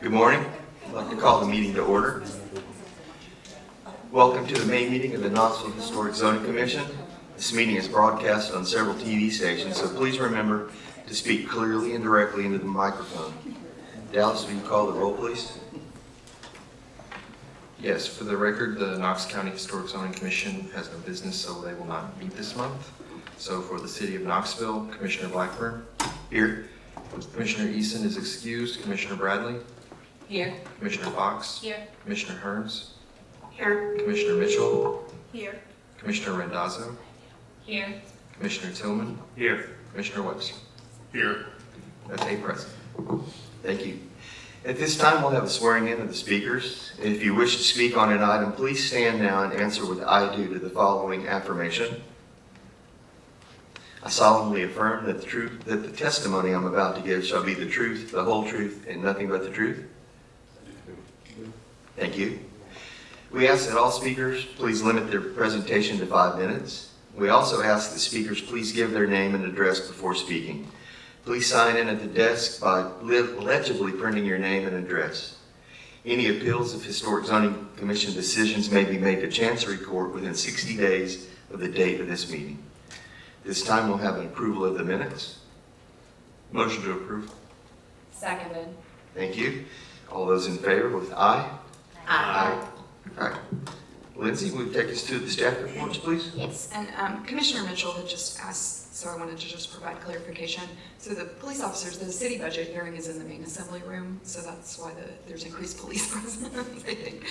Good morning. I'd like to call the meeting to order. Welcome to the May meeting of the Knoxville Historic Zoning Commission. This meeting is broadcast on several TV stations, so please remember to speak clearly and directly into the microphone. Dallas, will you call the roll, please? Yes, for the record, the Knox County Historic Zoning Commission has no business, so they will not meet this month. So for the city of Knoxville, Commissioner Blackburn. Here. Commissioner Eason is excused. Commissioner Bradley. Here. Commissioner Fox. Here. Commissioner Hearns. Here. Commissioner Mitchell. Here. Commissioner Randazzo. Here. Commissioner Tillman. Here. Commissioner Webster. Here. That's 8 present. Thank you. At this time, we'll have a swearing in of the speakers. If you wish to speak on an item, please stand now and answer with "I do" to the following affirmation. I solemnly affirm that the testimony I'm about to give shall be the truth, the whole truth, and nothing but the truth. Thank you. We ask that all speakers please limit their presentation to 5 minutes. We also ask that speakers please give their name and address before speaking. Please sign in at the desk by legibly printing your name and address. Any appeals of Historic Zoning Commission decisions may be made to Chancery Court within 60 days of the date of this meeting. This time we'll have an approval of the minutes. Motion to approve. Seconded. Thank you. All those in favor with aye? Aye. All right. Lindsay, will you take us to the staff reports, please? Yes, and Commissioner Mitchell had just asked, so I wanted to just provide clarification. So the police officers, the city budget hearing is in the main assembly room, so that's why there's increased police presence, I think.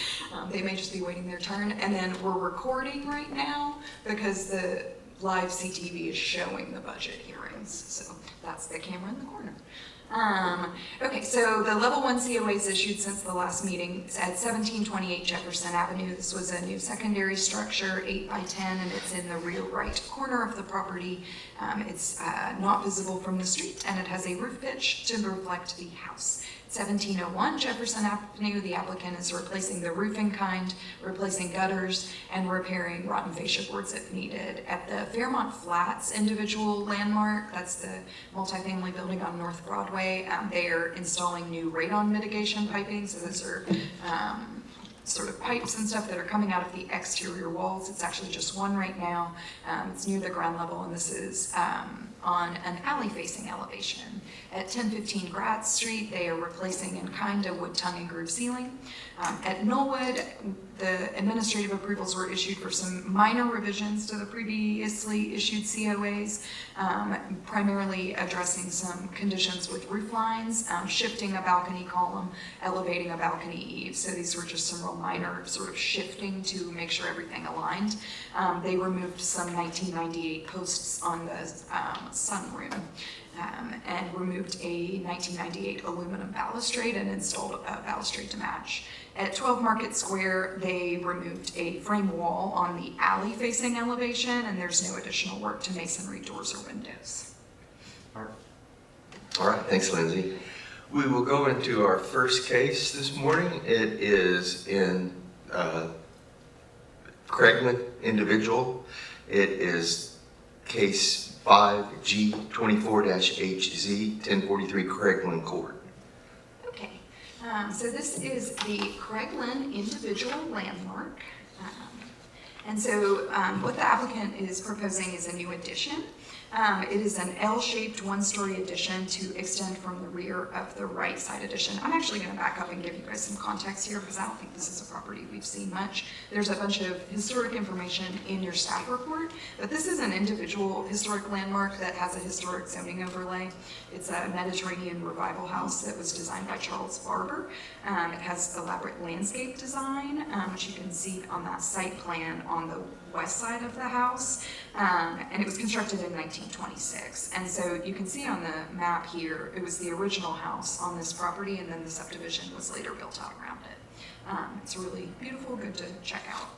They may just be waiting their turn. And then we're recording right now because the live CTV is showing the budget hearings. So that's the camera in the corner. Okay, so the level 1 COAs issued since the last meeting at 1728 Jefferson Avenue. This was a new secondary structure, 8 by 10, and it's in the rear right corner of the property. It's not visible from the street, and it has a roof pitch to reflect the house. 1701 Jefferson Avenue, the applicant is replacing the roof in kind, replacing gutters, and repairing rotten fascia boards if needed. At the Fairmont Flats individual landmark, that's the multifamily building on North Broadway, they are installing new radon mitigation piping, so those are sort of pipes and stuff that are coming out of the exterior walls. It's actually just one right now. It's near the ground level, and this is on an alley-facing elevation. At 1015 Gratz Street, they are replacing in kind a wood tongue and groove ceiling. At Knollwood, the administrative approvals were issued for some minor revisions to the previously issued COAs, primarily addressing some conditions with roof lines, shifting a balcony column, elevating a balcony eave. So these were just some real minor sort of shifting to make sure everything aligned. They removed some 1998 posts on the sunroom. And removed a 1998 aluminum balustrade and installed a balustrade to match. At 12 Market Square, they removed a frame wall on the alley-facing elevation, and there's no additional work to masonry doors or windows. All right, thanks, Lindsay. We will go into our first case this morning. It is in Craigland individual. It is case 5G24-HZ 1043 Craigland Court. Okay, so this is the Craigland individual landmark. And so what the applicant is proposing is a new addition. It is an L-shaped one-story addition to extend from the rear of the right side addition. I'm actually going to back up and give you guys some context here because I don't think this is a property we've seen much. There's a bunch of historic information in your staff report, but this is an individual historic landmark that has a historic zoning overlay. It's a Mediterranean revival house that was designed by Charles Barber. It has elaborate landscape design, which you can see on that site plan on the west side of the house, and it was constructed in 1926. And so you can see on the map here, it was the original house on this property, and then the subdivision was later built out around it. It's really beautiful, good to check out.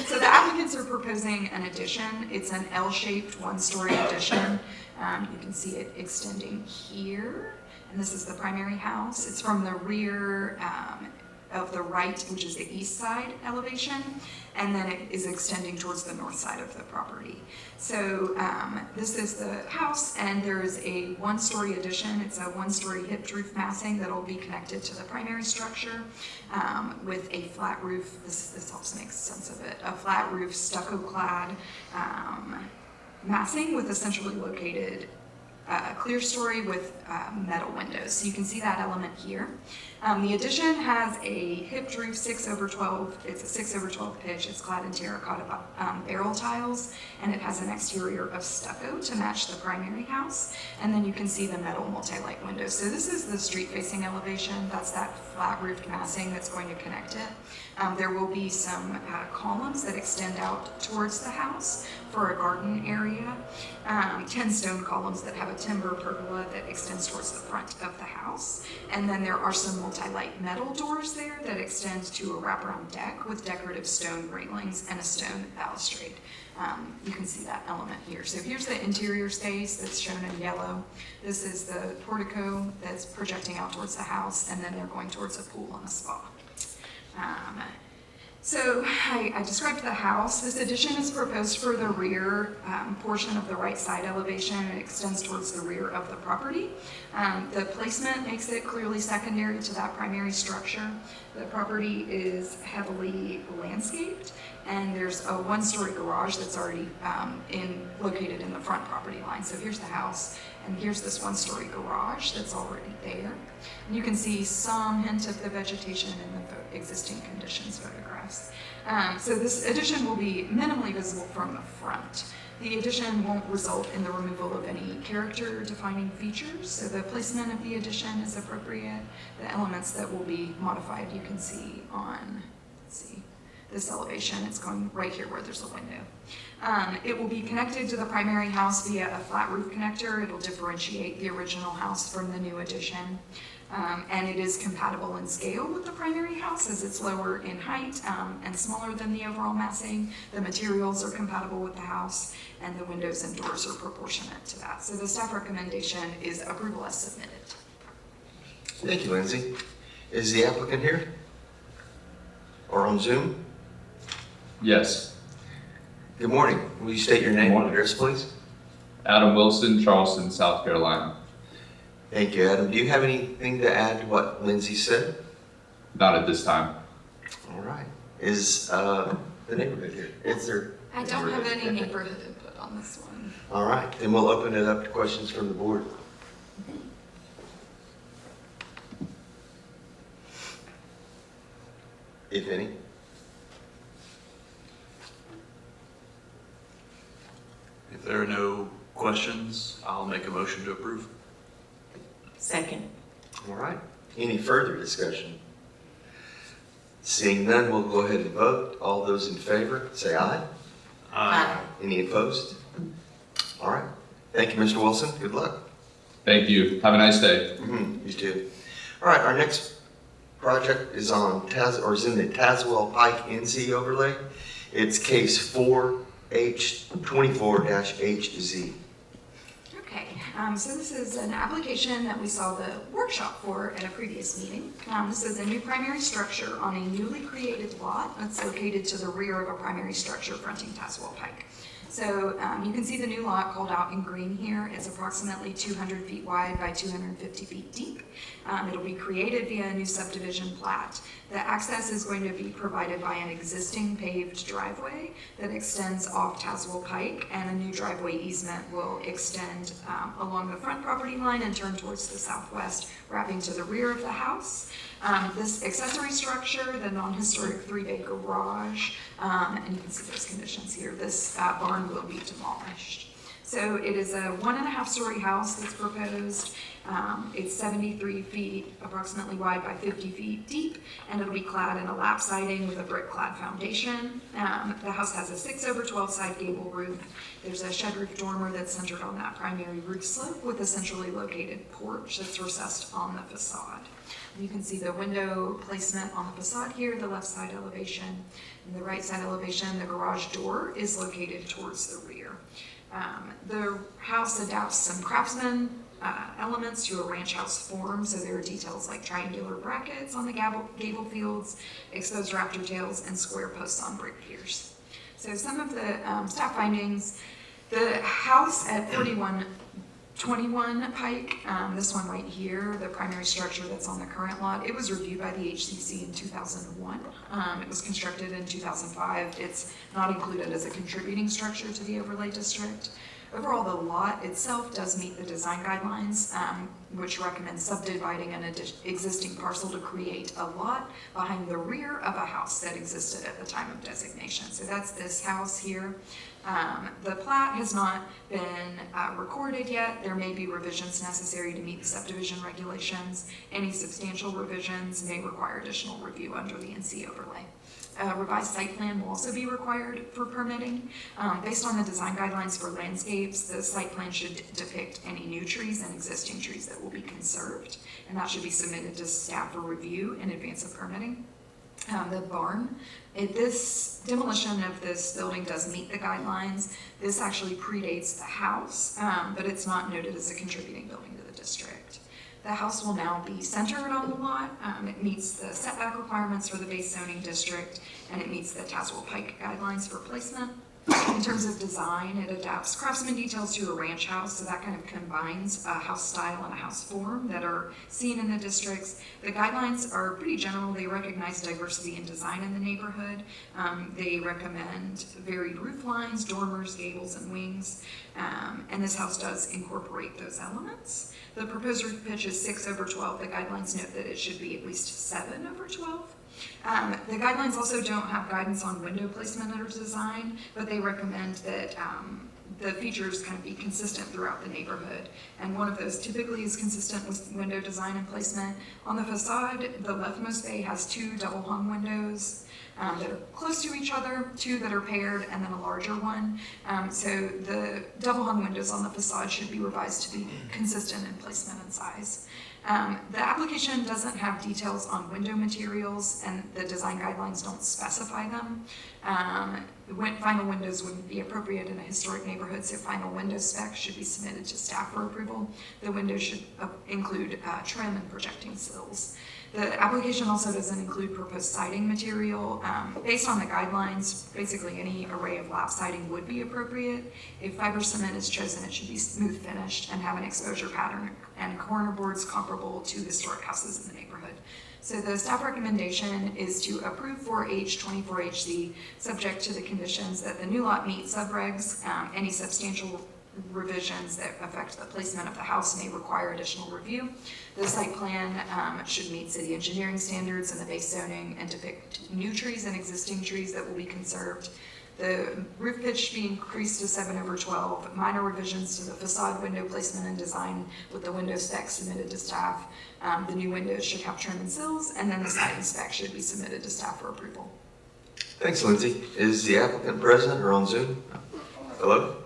So the applicants are proposing an addition. It's an L-shaped one-story addition. You can see it extending here, and this is the primary house. It's from the rear of the right, which is the east side elevation, and then it is extending towards the north side of the property. So this is the house, and there is a one-story addition. It's a one-story hipped roof massing that will be connected to the primary structure with a flat roof. This helps make sense of it. A flat roof, stucco-clad massing with a centrally located clear story with metal windows. So you can see that element here. The addition has a hipped roof 6/12. It's a 6/12 pitch. It's clad in terracotta barrel tiles, and it has an exterior of stucco to match the primary house. And then you can see the metal multi-light windows. So this is the street-facing elevation. That's that flat-roofed massing that's going to connect it. There will be some columns that extend out towards the house for a garden area. 10 stone columns that have a timber pergola that extends towards the front of the house. And then there are some multi-light metal doors there that extend to a wraparound deck with decorative stone railings and a stone balustrade. You can see that element here. So here's the interior space that's shown in yellow. This is the portico that's projecting out towards the house, and then they're going towards a pool and a spa. So I described the house. This addition is proposed for the rear portion of the right side elevation. It extends towards the rear of the property. The placement makes it clearly secondary to that primary structure. The property is heavily landscaped, and there's a one-story garage that's already located in the front property line. So here's the house, and here's this one-story garage that's already there. And you can see some hint of the vegetation in the existing conditions photographs. So this addition will be minimally visible from the front. The addition won't result in the removal of any character-defining features, so the placement of the addition is appropriate. The elements that will be modified you can see on, this elevation. It's going right here where there's a window. It will be connected to the primary house via a flat roof connector. It'll differentiate the original house from the new addition. And it is compatible in scale with the primary house as it's lower in height and smaller than the overall massing. The materials are compatible with the house, and the windows and doors are proportionate to that. So the staff recommendation is approval as submitted. Thank you, Lindsay. Is the applicant here? Or on Zoom? Yes. Good morning. Will you state your name and address, please? Adam Wilson, Charleston, South Carolina. Thank you, Adam. Do you have anything to add to what Lindsay said? Not at this time. All right. Is the neighborhood here? Is there? I don't have any neighborhood input on this one. All right. Then we'll open it up to questions from the board. If any. If there are no questions, I'll make a motion to approve. Second. All right. Any further discussion? Seeing none, we'll go ahead and vote. All those in favor, say aye. Aye. Any opposed? All right. Thank you, Mr. Wilson. Good luck. Thank you. Have a nice day. You too. All right. Our next project is on is in the Tazewell Pike NC overlay. It's case 4H24-HZ. Okay, so this is an application that we saw the workshop for at a previous meeting. This is a new primary structure on a newly created lot that's located to the rear of a primary structure fronting Tazewell Pike. So you can see the new lot called out in green here. It's approximately 200 feet wide by 250 feet deep. It'll be created via a new subdivision plat. The access is going to be provided by an existing paved driveway that extends off Tazewell Pike, and a new driveway easement will extend along the front property line and turn towards the southwest, wrapping to the rear of the house. This accessory structure, the non-historic 3-bay garage, and you can see those conditions here, this barn will be demolished. So it is a 1.5-story house that's proposed. It's 73 feet approximately wide by 50 feet deep, and it'll be clad in a lap siding with a brick clad foundation. The house has a 6/12 side gable roof. There's a shed roof dormer that's centered on that primary roof slope with a centrally located porch that's recessed on the facade. You can see the window placement on the facade here, the left side elevation. In the right side elevation, the garage door is located towards the rear. The house adapts some craftsman elements to a ranch house form. So there are details like triangular brackets on the gable fields, exposed raptor tails, and square posts on brick piers. So some of the staff findings: the house at 4121 Pike, this one right here, the primary structure that's on the current lot, it was reviewed by the HCC in 2001. It was constructed in 2005. It's not included as a contributing structure to the overlay district. Overall, the lot itself does meet the design guidelines, which recommend subdividing an existing parcel to create a lot behind the rear of a house that existed at the time of designation. So that's this house here. The plat has not been recorded yet. There may be revisions necessary to meet the subdivision regulations. Any substantial revisions may require additional review under the NC overlay. A revised site plan will also be required for permitting. Based on the design guidelines for landscapes, the site plan should depict any new trees and existing trees that will be conserved, and that should be submitted to staff for review in advance of permitting. The barn, this demolition of this building does meet the guidelines. This actually predates the house, but it's not noted as a contributing building to the district. The house will now be centered on the lot. It meets the setback requirements for the base zoning district, and it meets the Tazewell Pike guidelines for placement. In terms of design, it adapts craftsman details to a ranch house, so that kind of combines a house style and a house form that are seen in the districts. The guidelines are pretty general. They recognize diversity in design in the neighborhood. They recommend varied roof lines, dormers, gables, and wings, and this house does incorporate those elements. The proposed roof pitch is 6/12. The guidelines note that it should be at least 7/12. The guidelines also don't have guidance on window placement or design, but they recommend that the features kind of be consistent throughout the neighborhood. And one of those typically is consistent with window design and placement. On the facade, the leftmost bay has 2 double hung windows that are close to each other, 2 that are paired, and then a larger one. So the double hung windows on the facade should be revised to be consistent in placement and size. The application doesn't have details on window materials, and the design guidelines don't specify them. Final windows wouldn't be appropriate in a historic neighborhood, so final window specs should be submitted to staff for approval. The windows should include trim and projecting sills. The application also doesn't include proposed siding material. Based on the guidelines, basically any array of lap siding would be appropriate. If fiber cement is chosen, it should be smooth finished and have an exposure pattern and corner boards comparable to historic houses in the neighborhood. So the staff recommendation is to approve 4H24HC, subject to the conditions that the new lot meet subregs. Any substantial revisions that affect the placement of the house may require additional review. The site plan should meet city engineering standards and the base zoning and depict new trees and existing trees that will be conserved. The roof pitch should be increased to 7/12. Minor revisions to the facade window placement and design with the window specs submitted to staff. The new windows should have trim and sills, and then the siding spec should be submitted to staff for approval. Thanks, Lindsay. Is the applicant present or on Zoom? Hello?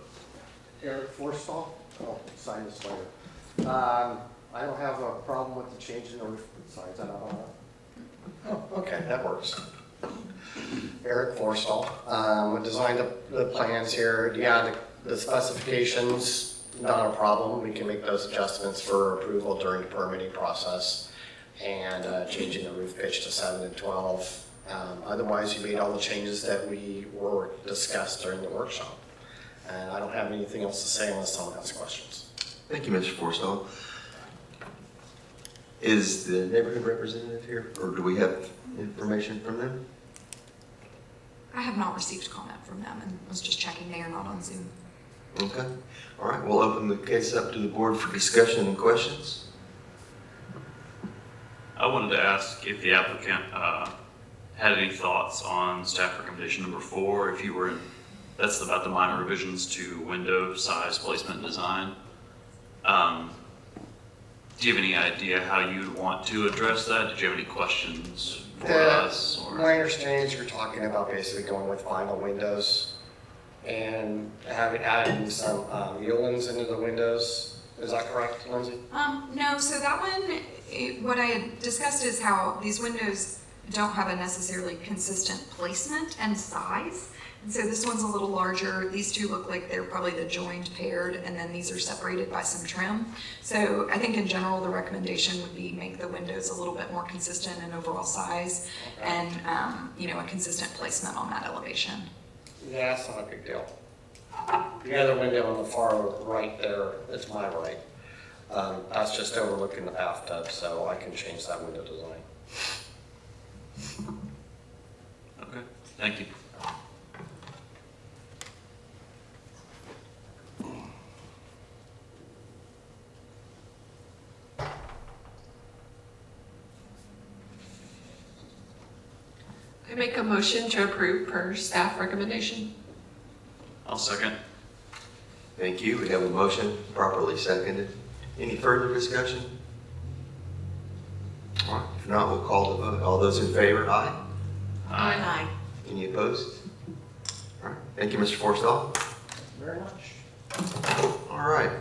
Eric Forstall, I'll sign this later. I don't have a problem with the change in the roof size. I don't know. Oh, okay, that works. Eric Forstall, designed the plans here. Yeah, the specifications, not a problem. We can make those adjustments for approval during the permitting process and changing the roof pitch to 7/12. Otherwise, you made all the changes that we were discussed during the workshop. And I don't have anything else to say unless someone has questions. Thank you, Mr. Forstall. Is the neighborhood representative here, or do we have information from them? I have not received comment from them and was just checking they are not on Zoom. Okay. All right, we'll open the case up to the board for discussion and questions. I wanted to ask if the applicant had any thoughts on staff recommendation number 4, if you were in, that's about the minor revisions to window size, placement, and design. Do you have any idea how you'd want to address that? Did you have any questions for us? Or? My understanding is you're talking about basically going with vinyl windows and adding some Yulins into the windows. Is that correct, Lindsay? No, so that one, what I had discussed is how these windows don't have a necessarily consistent placement and size. And so this one's a little larger. These two look like they're probably the joined paired, and then these are separated by some trim. So I think in general, the recommendation would be make the windows a little bit more consistent in overall size and, a consistent placement on that elevation. Yeah, that's not a big deal. The other window on the far right there, it's my right. That's just overlooking the bathtub, so I can change that window design. Okay, thank you. I make a motion to approve per staff recommendation. I'll second. Thank you. We have a motion properly seconded. Any further discussion? All right, if not, we'll call the vote. All those in favor, aye. Aye. Any opposed? All right, thank you, Mr. Forstall. Very much. All right.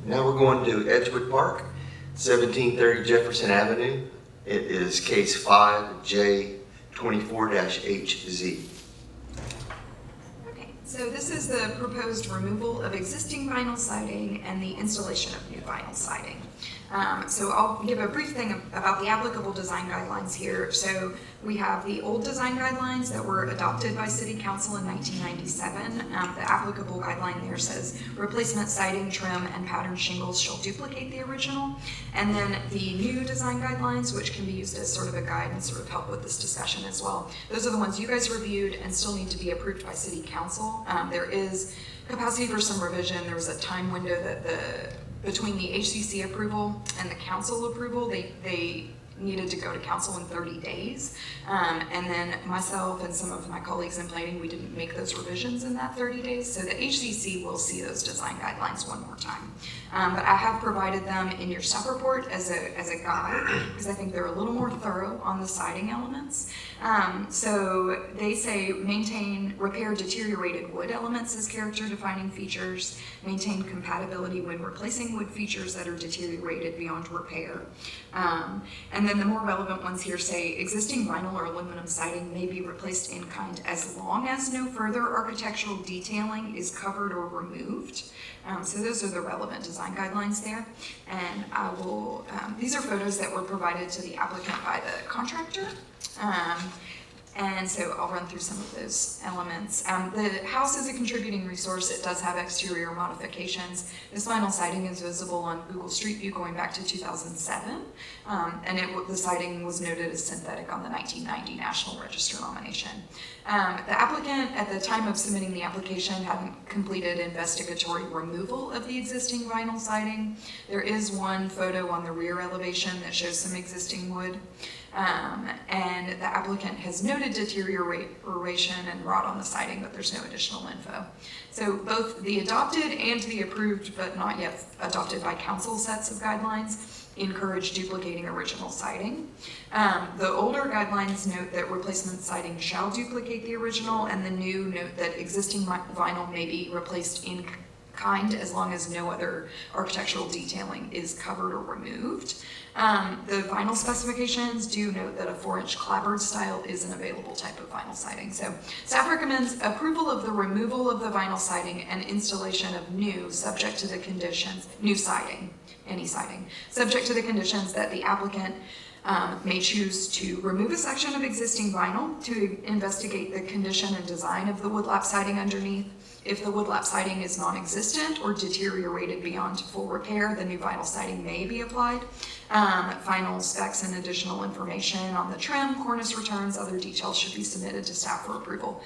Now we're going to Edgewood Park, 1730 Jefferson Avenue. It is case 5J24-HZ. Okay, so this is the proposed removal of existing vinyl siding and the installation of new vinyl siding. So I'll give a brief thing about the applicable design guidelines here. So we have the old design guidelines that were adopted by City Council in 1997. The applicable guideline there says replacement siding, trim, and patterned shingles shall duplicate the original. And then the new design guidelines, which can be used as sort of a guide and sort of help with this discussion as well. Those are the ones you guys reviewed and still need to be approved by City Council. There is capacity for some revision. There was a time window that between the HCC approval and the council approval, they needed to go to council in 30 days. And then myself and some of my colleagues in planning, we didn't make those revisions in that 30 days. So the HCC will see those design guidelines one more time. But I have provided them in your staff report as a guide because I think they're a little more thorough on the siding elements. So they say maintain repair deteriorated wood elements as character defining features, maintain compatibility when replacing wood features that are deteriorated beyond repair. And then the more relevant ones here say existing vinyl or aluminum siding may be replaced in kind as long as no further architectural detailing is covered or removed. So those are the relevant design guidelines there. And I will, these are photos that were provided to the applicant by the contractor. And so I'll run through some of those elements. The house is a contributing resource. It does have exterior modifications. This vinyl siding is visible on Google Street View going back to 2007. And the siding was noted as synthetic on the 1990 National Register nomination. The applicant, at the time of submitting the application, hadn't completed investigatory removal of the existing vinyl siding. There is one photo on the rear elevation that shows some existing wood. And the applicant has noted deterioration and rot on the siding, but there's no additional info. So both the adopted and the approved, but not yet adopted by council sets of guidelines encourage duplicating original siding. The older guidelines note that replacement siding shall duplicate the original, and the new note that existing vinyl may be replaced in kind as long as no other architectural detailing is covered or removed. The vinyl specifications do note that a 4-inch clapboard style is an available type of vinyl siding. So staff recommends approval of the removal of the vinyl siding and installation of new, subject to the conditions, new siding, any siding, subject to the conditions that the applicant may choose to remove a section of existing vinyl to investigate the condition and design of the woodlap siding underneath. If the woodlap siding is non-existent or deteriorated beyond full repair, the new vinyl siding may be applied. Final specs and additional information on the trim, cornice returns, other details should be submitted to staff for approval.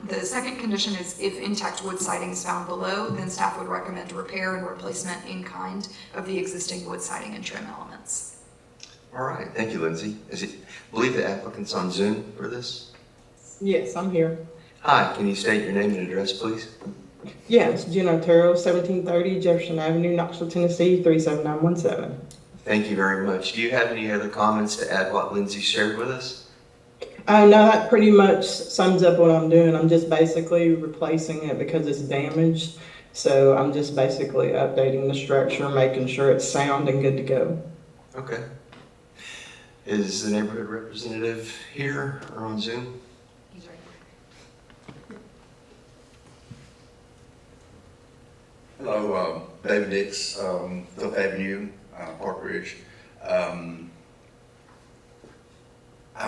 The second condition is if intact wood siding is found below, then staff would recommend repair and replacement in kind of the existing wood siding and trim elements. All right, thank you, Lindsay. I believe the applicant's on Zoom for this? Yes, I'm here. Hi, can you state your name and address, please? Yes, Jen Otero, 1730 Jefferson Avenue, Knoxville, Tennessee, 37917. Thank you very much. Do you have any other comments to add what Lindsay shared with us? No, that pretty much sums up what I'm doing. I'm just basically replacing it because it's damaged. So I'm just basically updating the structure, making sure it's sound and good to go. Okay. Is the neighborhood representative here or on Zoom? He's right here. Hello, David Dix, Fifth Avenue, Park Ridge. I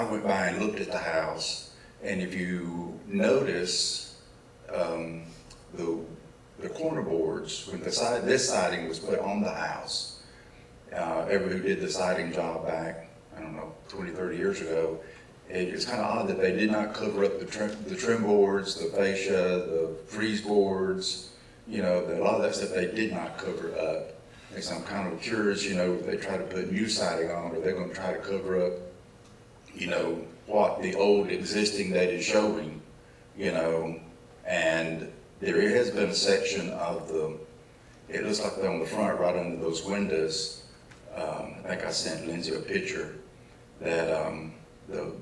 went by and looked at the house, and if you notice, the corner boards, when this siding was put on the house, everybody who did the siding job back, I don't know, 20, 30 years ago, it's kind of odd that they did not cover up the trim boards, the fascia, the freeze boards, you know, a lot of that stuff they did not cover up. And so I'm kind of curious, you know, if they try to put new siding on, are they going to try to cover up, you know, what the old existing that is showing, you know? And there has been a section of it looks like they're on the front right under those windows. I think I sent Lindsay a picture that the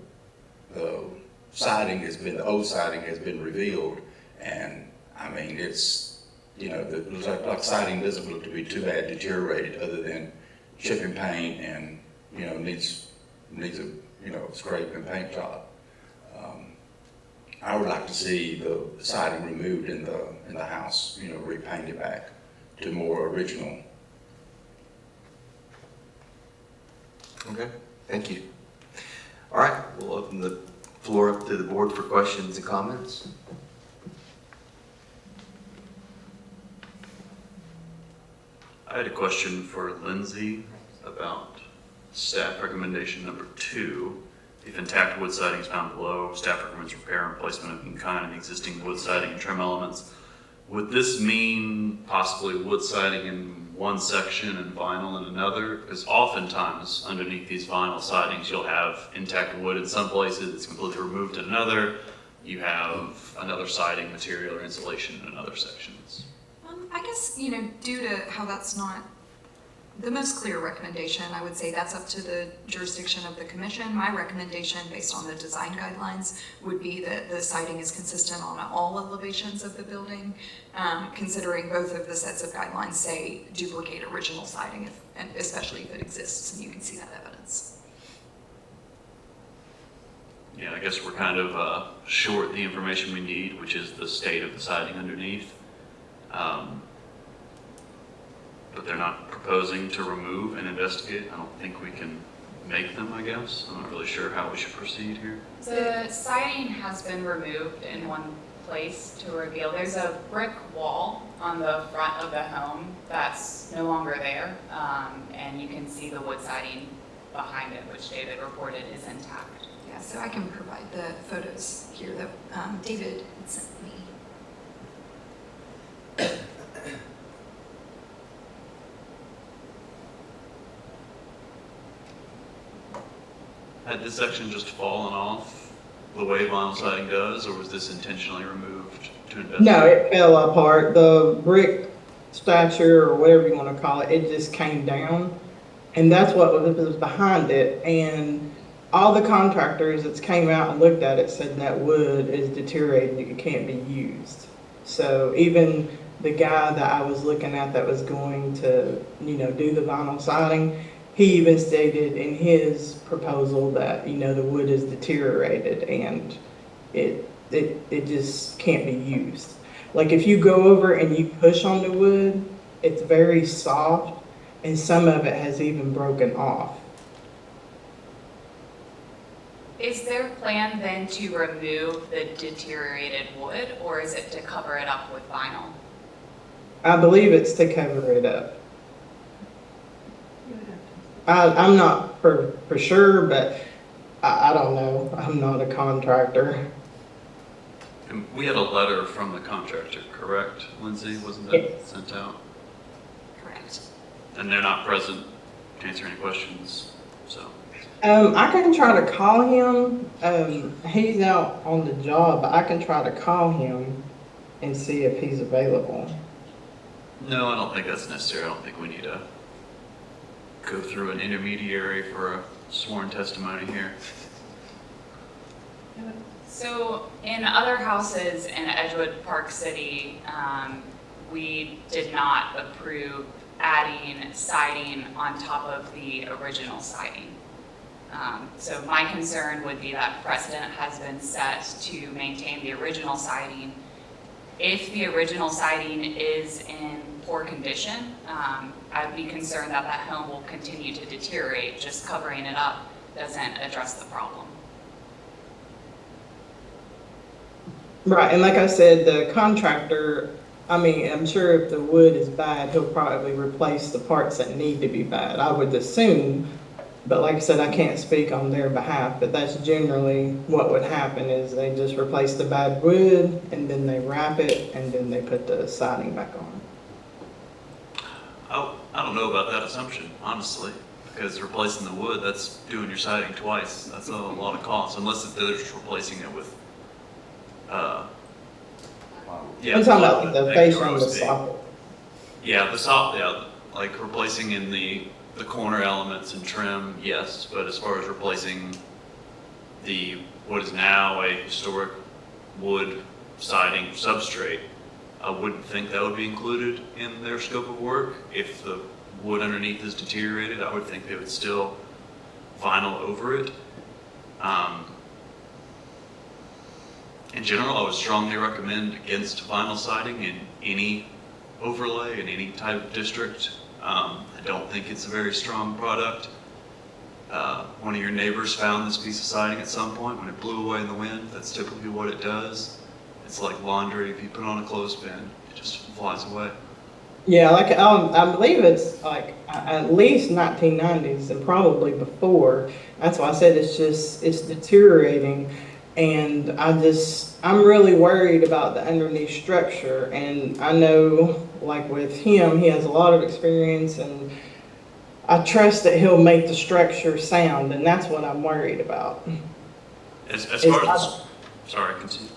siding the old siding has been revealed. And I mean, it's, you know, it looks like siding doesn't look to be too bad deteriorated other than chipping paint and, you know, needs a, you know, scrape and paint job. I would like to see the siding removed in the house, you know, repainted back to more original. Okay, thank you. All right, we'll open the floor up to the board for questions and comments. I had a question for Lindsay about staff recommendation number 2. If intact wood siding is found below, staff recommends repair and replacement of in-kind and existing wood siding and trim elements. Would this mean possibly wood siding in one section and vinyl in another? Because oftentimes underneath these vinyl sidings, you'll have intact wood in some places, it's completely removed in another. You have another siding material or insulation in other sections. I guess, you know, due to how that's not the most clear recommendation, I would say that's up to the jurisdiction of the commission. My recommendation, based on the design guidelines, would be that the siding is consistent on all elevations of the building, considering both of the sets of guidelines say duplicate original siding, and especially if it exists and you can see that evidence. Yeah, I guess we're kind of short the information we need, which is the state of the siding underneath. But they're not proposing to remove and investigate. I don't think we can make them, I guess. I'm not really sure how we should proceed here. The siding has been removed in one place to reveal. There's a brick wall on the front of the home that's no longer there. And you can see the wood siding behind it, which David reported is intact. Yeah, so I can provide the photos here that David had sent me. Had this section just fallen off the way vinyl siding does, or was this intentionally removed to investigate? No, it fell apart. The brick stature, or whatever you want to call it, it just came down. And that's what was behind it. And all the contractors that came out and looked at it said that wood is deteriorated, it can't be used. So even the guy that I was looking at that was going to, you know, do the vinyl siding, he even stated in his proposal that, you know, the wood is deteriorated and it just can't be used. Like if you go over and you push on the wood, it's very soft and some of it has even broken off. Is their plan then to remove the deteriorated wood, or is it to cover it up with vinyl? I believe it's to cover it up. I'm not for sure, but I don't know. I'm not a contractor. And we had a letter from the contractor, correct, Lindsay? Wasn't that sent out? Correct. And they're not present to answer any questions, so. I can try to call him. He's out on the job, but I can try to call him and see if he's available. No, I don't think that's necessary. I don't think we need to go through an intermediary for a sworn testimony here. So in other houses in Edgewood Park City, we did not approve adding siding on top of the original siding. So my concern would be that precedent has been set to maintain the original siding. If the original siding is in poor condition, I'd be concerned that that home will continue to deteriorate. Just covering it up doesn't address the problem. Right, and like I said, the contractor, I mean, I'm sure if the wood is bad, he'll probably replace the parts that need to be bad, I would assume. But like I said, I can't speak on their behalf, but that's generally what would happen is they just replace the bad wood and then they wrap it and then they put the siding back on. I don't know about that assumption, honestly, because replacing the wood, that's doing your siding twice. That's a lot of cost, unless they're just replacing it with, yeah. I'm talking about like the that fascia and the grows big. soffit. Yeah, yeah, like replacing in the corner elements and trim, yes, but as far as replacing what is now a historic wood siding substrate, I wouldn't think that would be included in their scope of work. If the wood underneath is deteriorated, I would think they would still vinyl over it. In general, I would strongly recommend against vinyl siding in any overlay, in any type of district. I don't think it's a very strong product. One of your neighbors found this piece of siding at some point when it blew away in the wind. That's typically what it does. It's like laundry. If you put it on a clothespin, it just flies away. Yeah, like I believe it's like at least 1990s and probably before. That's why I said it's deteriorating, and I'm really worried about the underneath structure. And I know, like with him, he has a lot of experience, and I trust that he'll make the structure sound, and that's what I'm worried about. As far as sorry, continue.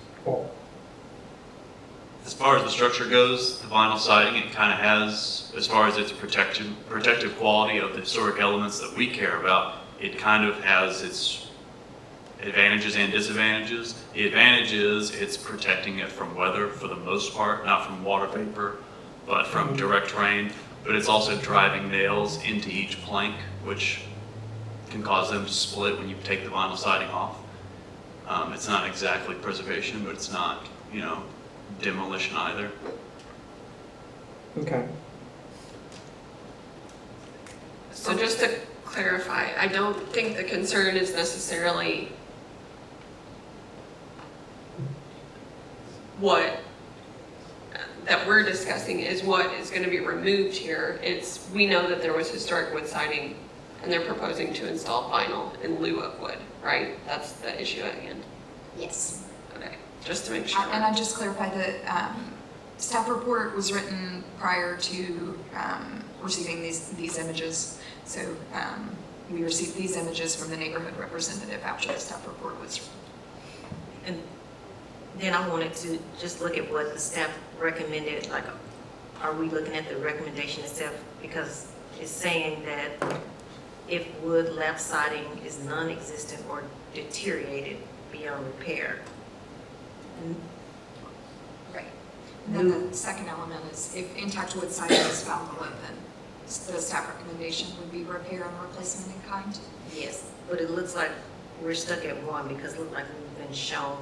As far as the structure goes, the vinyl siding, it kind of has, as far as its protective quality of the historic elements that we care about, it kind of has its advantages and disadvantages. The advantage is it's protecting it from weather for the most part, not from water vapor, but from direct rain. But it's also driving nails into each plank, which can cause them to split when you take the vinyl siding off. It's not exactly preservation, but it's not, demolition either. Okay. So just to clarify, I don't think the concern is necessarily what that we're discussing is what is going to be removed here. We know that there was historic wood siding and they're proposing to install vinyl in lieu of wood, right? That's the issue at hand. Yes. Okay, just to make sure. And I just clarify that staff report was written prior to receiving these images. So we received these images from the neighborhood representative after the staff report was. And then I wanted to just look at what the staff recommended, like, are we looking at the recommendation itself? Because it's saying that if wood lap siding is non-existent or deteriorated beyond repair. Right. And then the second element is if intact wood siding is found below, then the staff recommendation would be repair and replacement in kind. Yes, but it looks like we're stuck at one because it looks like we've been shown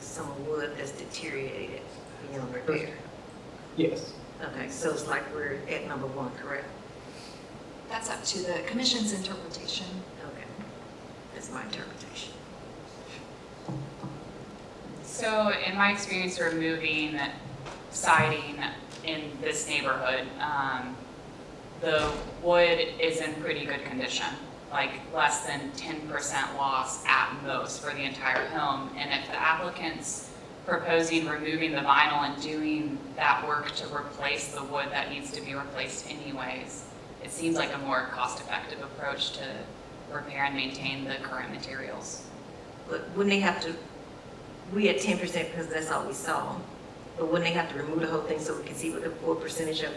some wood that's deteriorated beyond repair. Yes. Okay, so it's like we're at number one, correct? That's up to the commission's interpretation. Okay, that's my interpretation. So in my experience removing siding in this neighborhood, the wood is in pretty good condition, like less than 10% loss at most for the entire home. And if the applicant's proposing removing the vinyl and doing that work to replace the wood that needs to be replaced anyways, it seems like a more cost-effective approach to repair and maintain the current materials. But wouldn't they have to, we had 10% because that's all we saw, but wouldn't they have to remove the whole thing so we can see what the full percentage of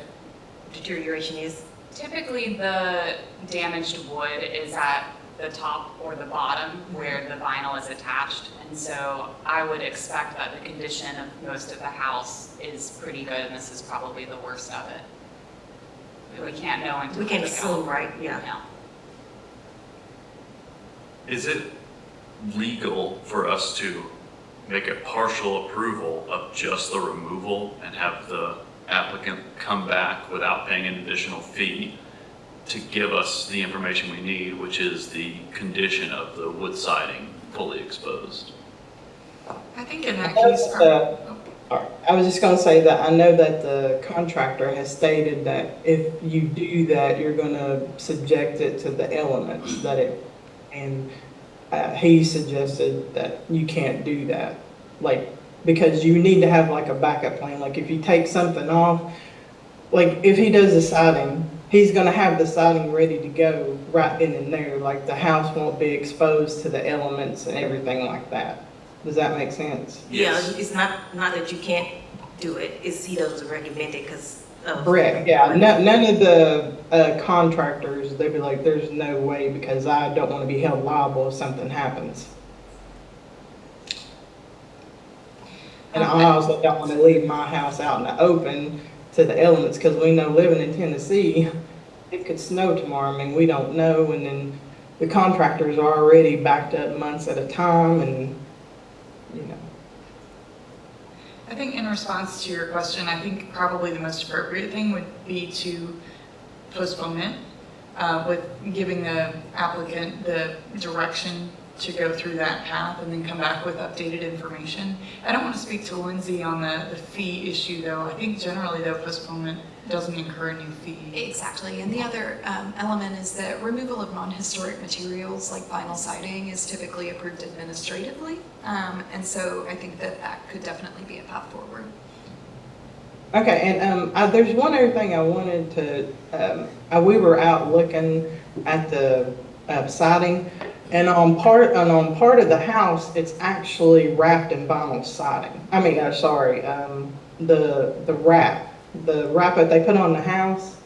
deterioration is? Typically, the damaged wood is at the top or the bottom where the vinyl is attached. And so I would expect that the condition of most of the house is pretty good, and this is probably the worst of it. We can't know until We can't we go. assume, right? Yeah. No. Is it legal for us to make a partial approval of just the removal and have the applicant come back without paying an additional fee to give us the information we need, which is the condition of the wood siding fully exposed? I think in that case, I was just gonna say that I know that the contractor has stated that if you do that, you're gonna subject it to the elements and he suggested that you can't do that. Like, because you need to have like a backup plan. Like if you take something off, like if he does the siding, he's gonna have the siding ready to go right then and there. Like the house won't be exposed to the elements and everything like that. Does that make sense? Yeah, Yes. it's not that you can't do it, it's he doesn't recommend it because of. Correct, yeah. None of the contractors, they'd be like, there's no way because I don't want to be held liable if something happens. And I also don't want to leave my house out in the open to the elements because we know living in Tennessee, it could snow tomorrow. I mean, we don't know. And then the contractors are already backed up months at a time and, you know. I think in response to your question, I think probably the most appropriate thing would be to postpone it with giving the applicant the direction to go through that path and then come back with updated information. I don't want to speak to Lindsay on the fee issue though. I think generally though postponement doesn't incur a new fee. Exactly, and the other element is that removal of non-historic materials like vinyl siding is typically approved administratively. And so I think that that could definitely be a path forward. Okay, and there's one other thing I wanted to, we were out looking at the siding, and on part of the house, it's actually wrapped in vinyl siding. I mean, the wrap that they put on the house.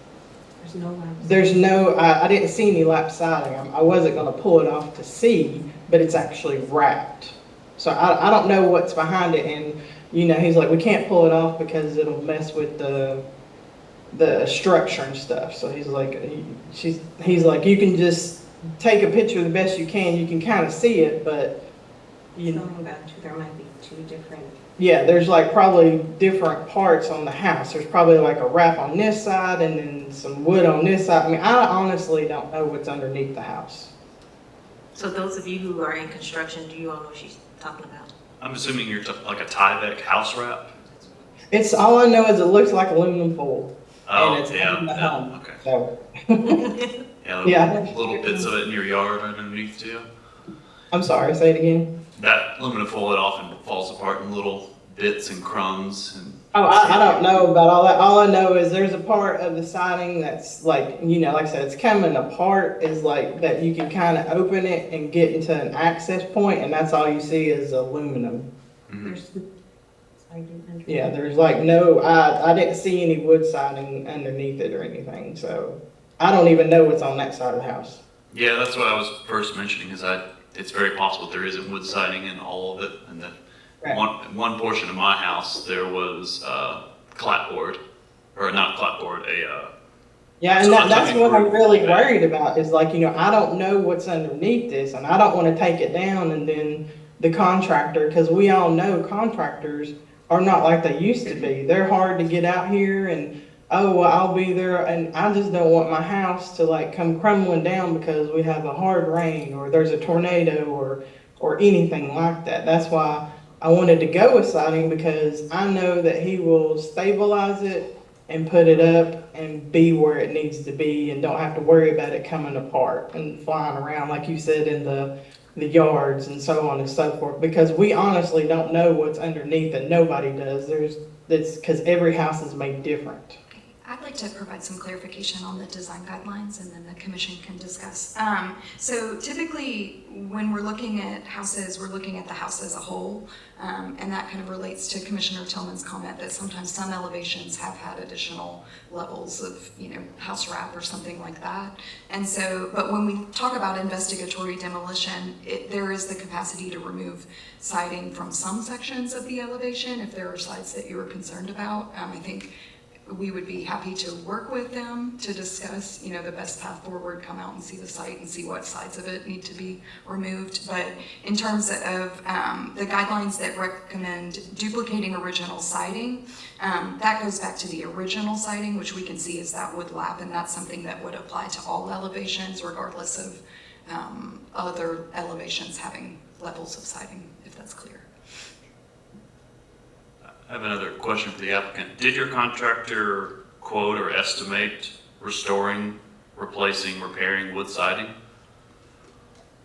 There's no, I didn't see any lap siding. I wasn't gonna pull it off to see, but it's actually wrapped. So I don't know what's behind it, and you know, he's like, we can't pull it off because it'll mess with the structure and stuff. So he's like, he's like, you can just take a picture the best you can kind of see it, but you know. There might be two different. Yeah, there's like probably different parts on the house. There's probably like a wrap on this side and then some wood on this side. I mean, I honestly don't know what's underneath the house. So those of you who are in construction, do you all know what she's talking about? I'm assuming you're like a Tyvek house wrap? It's all I know is it looks like aluminum foil. Oh, and it's yeah, in the yeah, home. okay. So, Yeah, little bits of it in your yard underneath too. I'm sorry, say it again. That aluminum foil, it often falls apart in little bits and crumbs and. Oh, I don't know about all that. All I know is there's a part of the siding that's like, you know, like I said, it's coming apart, is like that you can kind of open it and get into an access point, and that's all you see is aluminum. Mhm. Yeah, there's like no, I didn't see any wood siding underneath it or anything, so I don't even know what's on that side of the house. Yeah, that's what I was first mentioning, is it's very possible there isn't wood siding in all of it, and that Right. one portion of my house, there was clapboard, or not clapboard, Yeah, and So that's I'm what I'm really yeah. worried about is like, you know, I don't know what's underneath this and I don't want to take it down and then the contractor, because we all know contractors are not like they used to be. They're hard to get out here and, oh, well, I'll be there, and I just don't want my house to like come crumbling down because we have a hard rain or there's a tornado or anything like that. That's why I wanted to go with siding, because I know that he will stabilize it and put it up and be where it needs to be and don't have to worry about it coming apart and flying around, like you said, in the yards and so on and so forth, because we honestly don't know what's underneath and nobody does. It's because every house is made different. I'd like to provide some clarification on the design guidelines, and then the commission can discuss. So typically, when we're looking at houses, we're looking at the house as a whole, and that kind of relates to Commissioner Tillman's comment that sometimes some elevations have had additional levels of, you know, house wrap or something like that. And so, but when we talk about investigatory demolition, there is the capacity to remove siding from some sections of the elevation if there are sides that you were concerned about. I think we would be happy to work with them to discuss, the best path forward, come out and see the site and see what sides of it need to be removed. But in terms of the guidelines that recommend duplicating original siding, that goes back to the original siding, which we can see is that wood lap, and that's something that would apply to all elevations regardless of other elevations having levels of siding, if that's clear. I have another question for the applicant. Did your contractor quote or estimate restoring, replacing, repairing wood siding?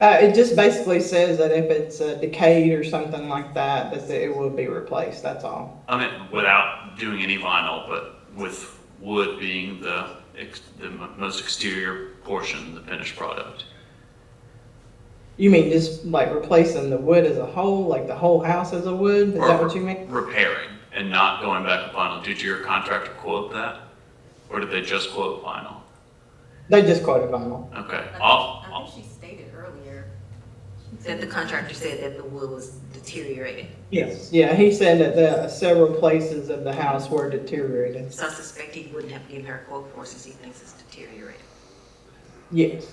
It just basically says that if it's decayed or something like that, that it will be replaced, that's all. I mean, without doing any vinyl, but with wood being the most exterior portion, the finished product. You mean just like replacing the wood as a whole, like the whole house as a wood? Is that what you mean? Repairing and not going back to vinyl. Did your contractor quote that? Or did they just quote vinyl? They just quoted vinyl. Okay. I think she stated earlier that the contractor said that the wood was deteriorated. Yes. Yeah, he said that the several places of the house were deteriorated. So I suspect he wouldn't have given her a quote for it since he thinks it's deteriorated. Yes.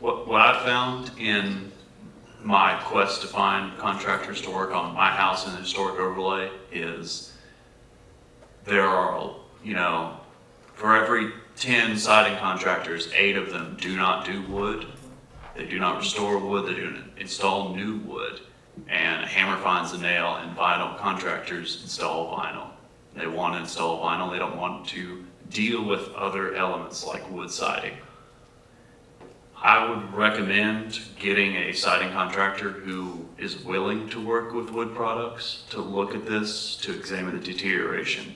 What I found in my quest to find contractors to work on my house in the historic overlay is there are, for every 10 siding contractors, 8 of them do not do wood. They do not restore wood, they do install new wood. And a hammer finds a nail, and vinyl contractors install vinyl. They want to install vinyl, they don't want to deal with other elements like wood siding. I would recommend getting a siding contractor who is willing to work with wood products to look at this, to examine the deterioration.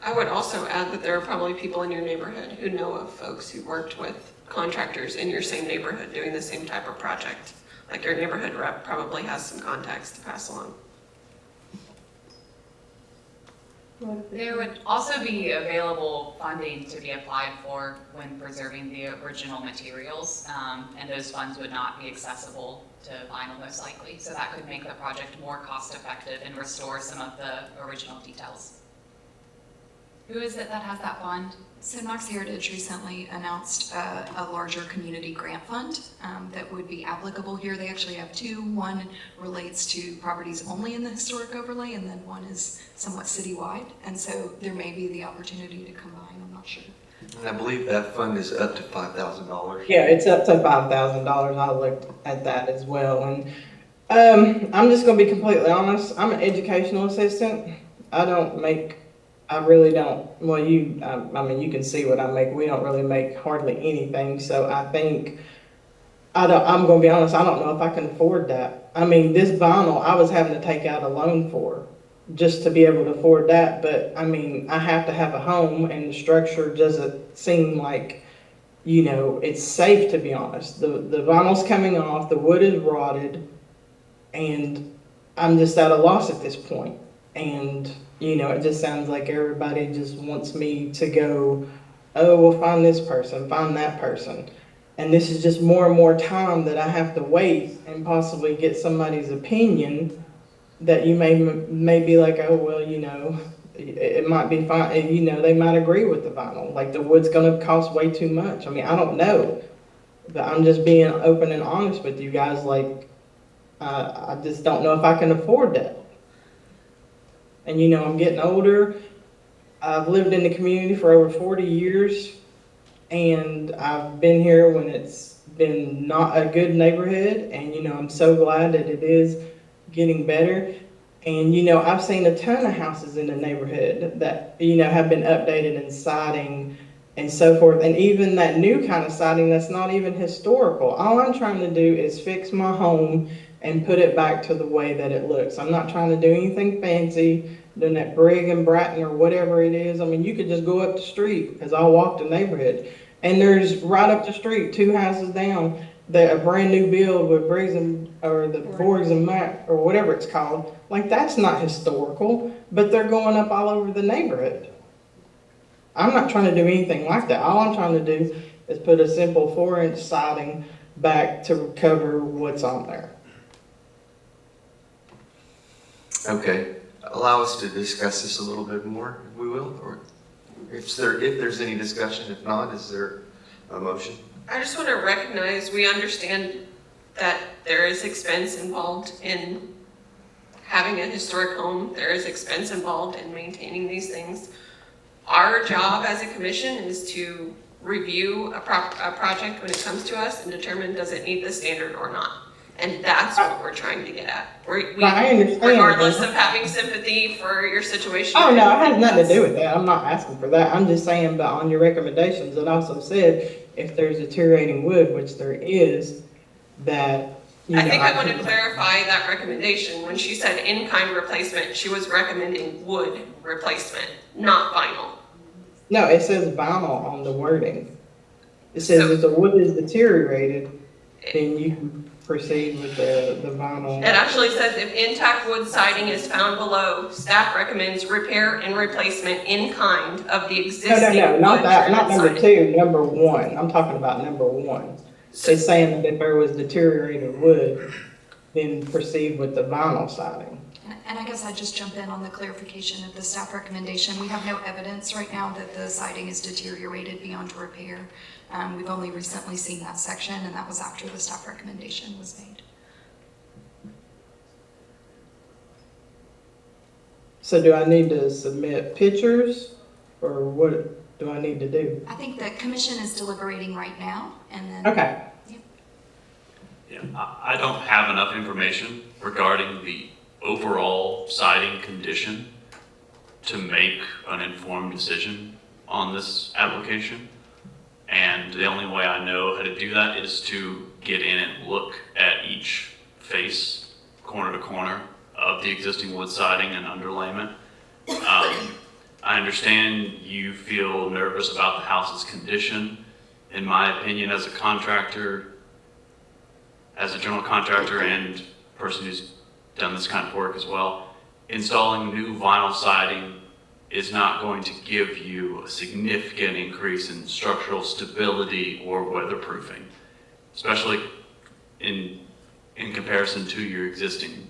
I would also add that there are probably people in your neighborhood who know of folks who worked with contractors in your same neighborhood doing the same type of project. Like your neighborhood rep probably has some contacts to pass along. There would also be available funding to be applied for when preserving the original materials, and those funds would not be accessible to vinyl most likely. So that could make the project more cost effective and restore some of the original details. Who is it that has that fund? So Knox Heritage recently announced a larger community grant fund that would be applicable here. They actually have 2. One relates to properties only in the historic overlay, and then one is somewhat citywide. And so there may be the opportunity to combine, I'm not sure. And I believe that fund is up to $5,000. Yeah, it's up to $5,000. I looked at that as well. And I'm just going to be completely honest. I'm an educational assistant. I really don't. Well, you can see what I make. We don't really make hardly anything. So I think, I'm going to be honest, I don't know if I can afford that. I mean, this vinyl, I was having to take out a loan for just to be able to afford that. But I mean, I have to have a home, and the structure doesn't seem like, it's safe, to be honest. The vinyl's coming off, the wood is rotted, and I'm just at a loss at this point. And it just sounds like everybody just wants me to go, oh, well, find this person, find that person. And this is just more and more time that I have to wait and possibly get somebody's opinion that you may be like, oh, well, it might be fine. They might agree with the vinyl. Like the wood's going to cost way too much. I mean, I don't know. But I'm just being open and honest with you guys. Like, I just don't know if I can afford that. And I'm getting older. I've lived in the community for over 40 years, and I've been here when it's been not a good neighborhood, and I'm so glad that it is getting better. And I've seen a ton of houses in the neighborhood that have been updated in siding and so forth, and even that new kind of siding that's not even historical. All I'm trying to do is fix my home and put it back to the way that it looks. I'm not trying to do anything fancy, doing that Brigg and Bratton or whatever it is. I mean, you could just go up the street, because I'll walk the neighborhood, and there's right up the street, 2 houses down, a brand new build with Briggs or the Borgs and Mac or whatever it's called. Like, that's not historical, but they're going up all over the neighborhood. I'm not trying to do anything like that. All I'm trying to do is put a simple 4-inch siding back to cover what's on there. Okay, allow us to discuss this a little bit more, if we will? Or if there's any discussion, if not, is there a motion? I just want to recognize, we understand that there is expense involved in having a historic home. There is expense involved in maintaining these things. Our job as a commission is to review a project when it comes to us and determine does it meet the standard or not. And that's what we're trying to get at. I understand. Regardless of having sympathy for your situation. Oh, no, it has nothing to do with that. I'm not asking for that. I'm just saying, but on your recommendations, it also said if there's deteriorating wood, which there is, that, you know. I think I want to clarify that recommendation. When she said in-kind replacement, she was recommending wood replacement, not vinyl. No, it says vinyl on the wording. It says if the wood is deteriorated, then you can proceed with the vinyl. It actually says if intact wood siding is found below, staff recommends repair and replacement in kind of the existing No, not wood that, trim not number siding. two, number one. I'm talking about number one. It's saying that if there was deteriorated wood, then proceed with the vinyl siding. And I guess I'd just jump in on the clarification of the staff recommendation. We have no evidence right now that the siding is deteriorated beyond repair. We've only recently seen that section, and that was after the staff recommendation was made. So do I need to submit pictures, or what do I need to do? I think the commission is deliberating right now, and then. Okay. Yeah, I don't have enough information regarding the overall siding condition to make an informed decision on this application. And the only way I know how to do that is to get in and look at each face, corner to corner, of the existing wood siding and underlayment. I understand you feel nervous about the house's condition. In my opinion, as a contractor, as a general contractor and person who's done this kind of work as well, installing new vinyl siding is not going to give you a significant increase in structural stability or weatherproofing, especially in comparison to your existing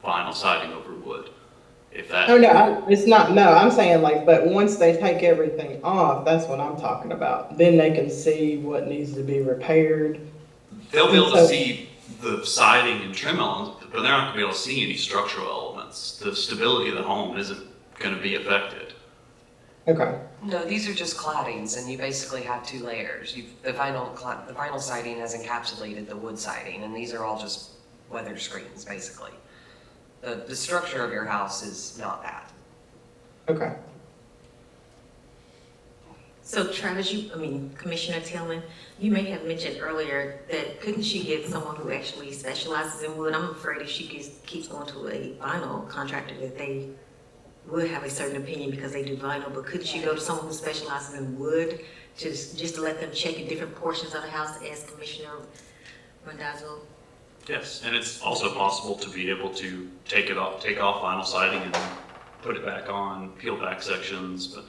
vinyl siding over wood. If that. Oh, no, it's not, no, I'm saying like, but once they take everything off, that's what I'm talking about. Then they can see what needs to be repaired. They'll be able to see the siding and trim elements, but they're not going to be able to see any structural elements. The stability of the home isn't going to be affected. Okay. No, these are just claddings, and you basically have two layers. The vinyl siding has encapsulated the wood siding, and these are all just weather screens, basically. The structure of your house is not that. Okay. So Travis, Commissioner Tillman, you may have mentioned earlier that couldn't she get someone who actually specializes in wood? I'm afraid if she keeps going to a vinyl contractor that they would have a certain opinion because they do vinyl, but couldn't she go to someone who specializes in wood just to let them check in different portions of the house as Commissioner Randazzo? Yes, and it's also possible to be able to take off vinyl siding and put it back on, peel back sections, but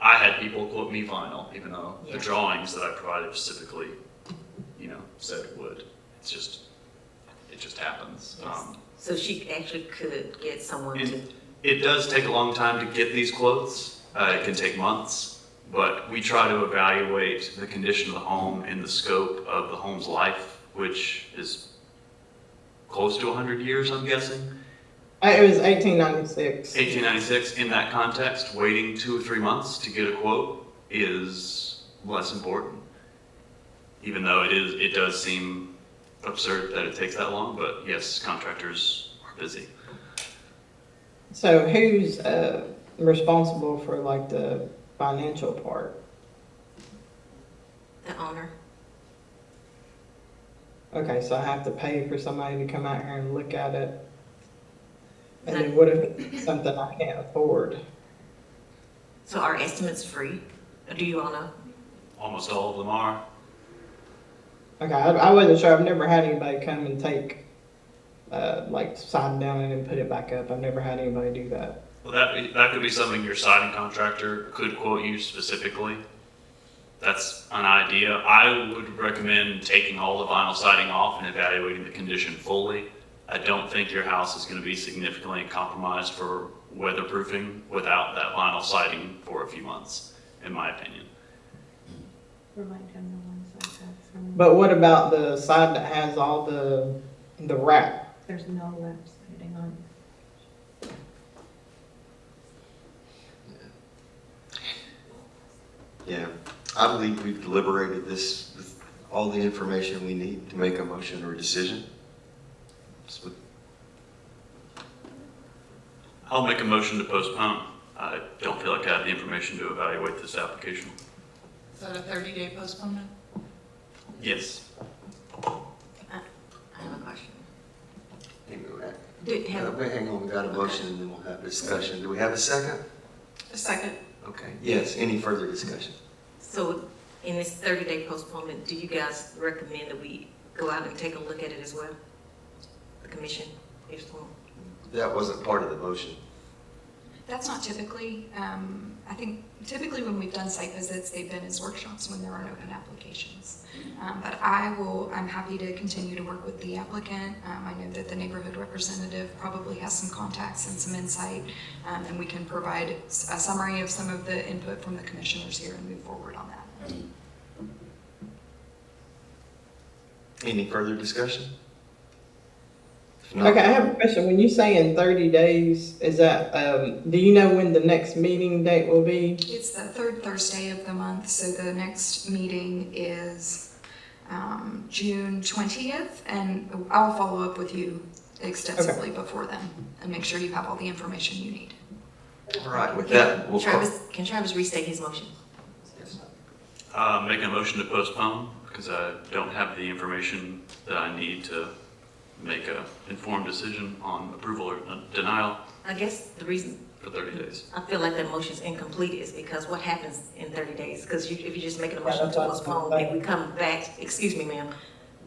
I had people quote me vinyl, even though the drawings that I provided specifically, said wood. It just happens. Yes. So she actually could get someone to. It does take a long time to get these quotes. It can take months, but we try to evaluate the condition of the home in the scope of the home's life, which is close to 100 years, I'm guessing. It was 1896. 1896, in that context, waiting 2 or 3 months to get a quote is less important. Even though it does seem absurd that it takes that long, but yes, contractors are busy. So who's responsible for like the financial part? The owner. Okay, so I have to pay for somebody to come out here and look at it. And then what if it's something I can't afford? So are estimates free? Do you all know? Almost all of them are. Okay, I wasn't sure. I've never had anybody come and take, like siding down and then put it back up. I've never had anybody do that. Well, that could be something your siding contractor could quote you specifically. That's an idea. I would recommend taking all the vinyl siding off and evaluating the condition fully I don't think your house is going to be significantly compromised for weatherproofing without that vinyl siding for a few months, in my opinion. But what about the side that has all the wrap? There's no left siding on. Yeah, I believe we've deliberated this with all the information we need to make a motion or a decision. So, I'll make a motion to postpone. I don't feel like I have the information to evaluate this application. Is that a 30-day postponement? Yes. I have a question. hang on, we got a motion and then we'll have a discussion. Do we have a second? A second. Okay, yes, any further discussion? So in this 30-day postponement, do you guys recommend that we go out and take a look at it as well? The commission, if so. That wasn't part of the motion. That's not typically, I think typically when we've done site visits, they've been as workshops when there aren't open applications. But I'm happy to continue to work with the applicant. I know that the neighborhood representative probably has some contacts and some insight, and we can provide a summary of some of the input from the commissioners here and move forward on that. Any further discussion? If not- Okay, I have a question. When you say in 30 days, is that, do you know when the next meeting date will be? It's the third Thursday of the month, so the next meeting is June 20th, and I'll follow up with you extensively before then and make sure you have all the information you need. All right, with that, we'll call. Can Travis restate his motion? Making a motion to postpone because I don't have the information that I need to make an informed decision on approval or denial I guess the reason for 30 days. I feel like that motion's incomplete is because what happens in 30 days? Because if you're just making a motion that's to what I was postpone gonna and we come back, excuse me, ma'am,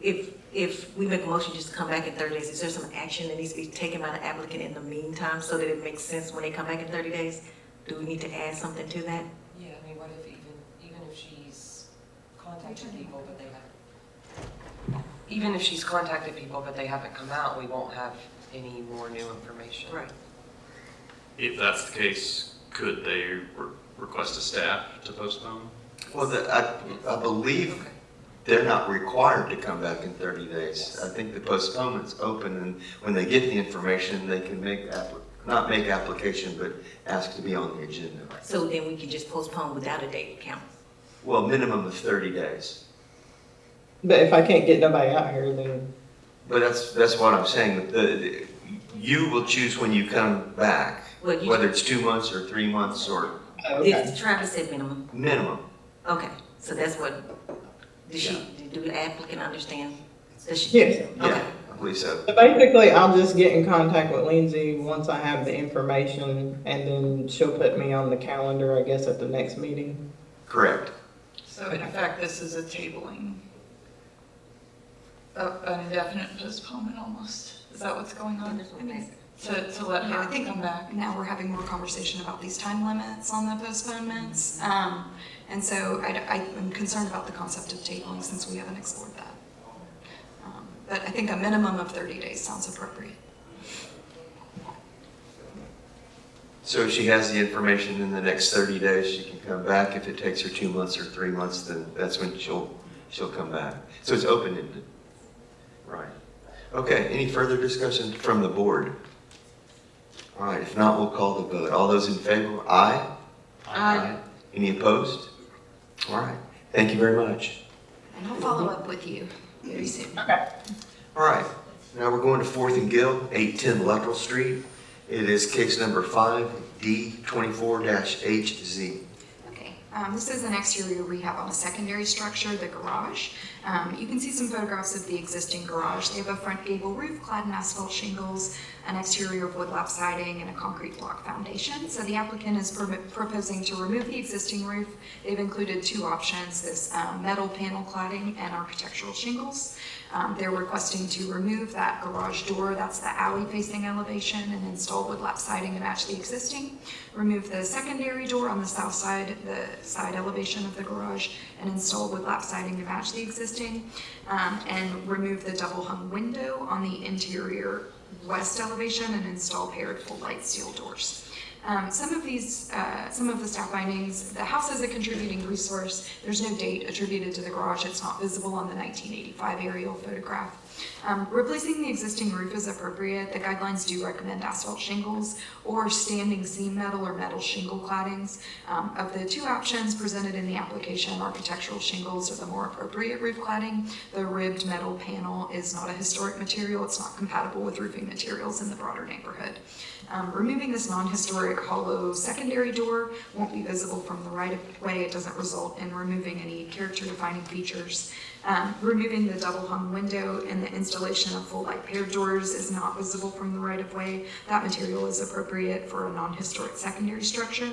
if we make a motion just to come back in 30 days, is there some action that needs to be taken by the applicant in the meantime so that it makes sense when they come back in 30 days? Do we need to add something to that? Yeah, I mean, what if even if she's contacted people, but they haven't, even if she's contacted people, but they haven't come out, we won't have any more new information. Right. If that's the case, could they request a staff to postpone? Well, I believe they're not required to come back in 30 days. I think the postponement's open, and when they get the information, they can not make application, but ask to be on the agenda. So then we can just postpone without a date count. Well, minimum of 30 days. But if I can't get nobody out here, then, But that's what I'm saying. You will choose when you come back, Well, you- whether it's 2 months or 3 months or okay. Travis said minimum. minimum. Okay, so that's what, do the applicant understand? Does she? Yes. Okay. Yeah, I believe so. So basically, I'll just get in contact with Lindsay once I have the information, and then she'll put me on the calendar, I guess, at the next meeting. Correct. So in effect, this is a tabling, an indefinite postponement almost. Is that what's going on? To let her come back? Now we're having more conversation about these time limits on the postponements. And so I'm concerned about the concept of tabling since we haven't explored that. But I think a minimum of 30 days sounds appropriate. So if she has the information in the next 30 days, she can come back. If it takes her 2 months or 3 months, then that's when she'll come back. So it's open-ended. Right. Okay, any further discussion from the board? All right, if not, we'll call the vote. All those in favor, aye? Aye. Any opposed? All right, thank you very much. And I'll follow up with you very soon. Okay. All right, now we're going to 4th and Gill, 810 Luttrell Street. It is case number 5D24-HZ. Okay, this is an exterior rehab on a secondary structure, the garage. You can see some photographs of the existing garage. They have a front gable roof clad in asphalt shingles, an exterior of wood lap siding, and a concrete block foundation. So the applicant is proposing to remove the existing roof. They've included two options, this metal panel cladding and architectural shingles. They're requesting to remove that garage door, that's the alley-facing elevation, and install wood lap siding to match the existing. Remove the secondary door on the south side, the side elevation of the garage, and install wood lap siding to match the existing. And remove the double-hung window on the interior west elevation and install paired full-light steel doors. Some of the staff findings, the house is a contributing resource. There's no date attributed to the garage. It's not visible on the 1985 aerial photograph. Replacing the existing roof is appropriate. The guidelines do recommend asphalt shingles or standing seam metal or metal shingle claddings. Of the two options presented in the application, architectural shingles are the more appropriate roof cladding. The ribbed metal panel is not a historic material. It's not compatible with roofing materials in the broader neighborhood. Removing this non-historic hollow secondary door won't be visible from the right-of-way. It doesn't result in removing any character-defining features. Removing the double-hung window and the installation of full-light paired doors is not visible from the right-of-way. That material is appropriate for a non-historic secondary structure.